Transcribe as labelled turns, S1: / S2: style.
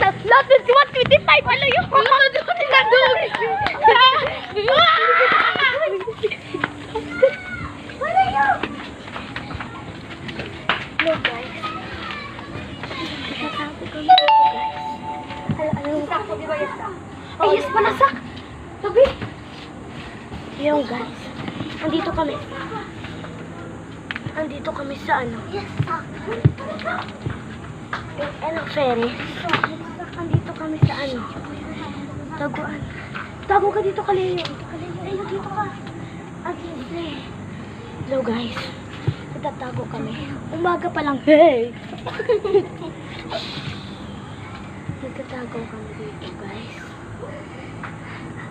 S1: Last 125. Ano yun? Hello guys. Natatakot kami dito guys. Alam sakto di ba yes? Ay yes pa nasak. Sabi. Yung guys. Andito kami. Andito kami sa ano? Yes, ano ferry? Andito kami sa ano? Taguan. Tago ka dito, Kaleo. Kaleo, dito ka. Hello guys. Nagtatago kami. Umaga pa lang. Hey! Nagtatago kami dito guys.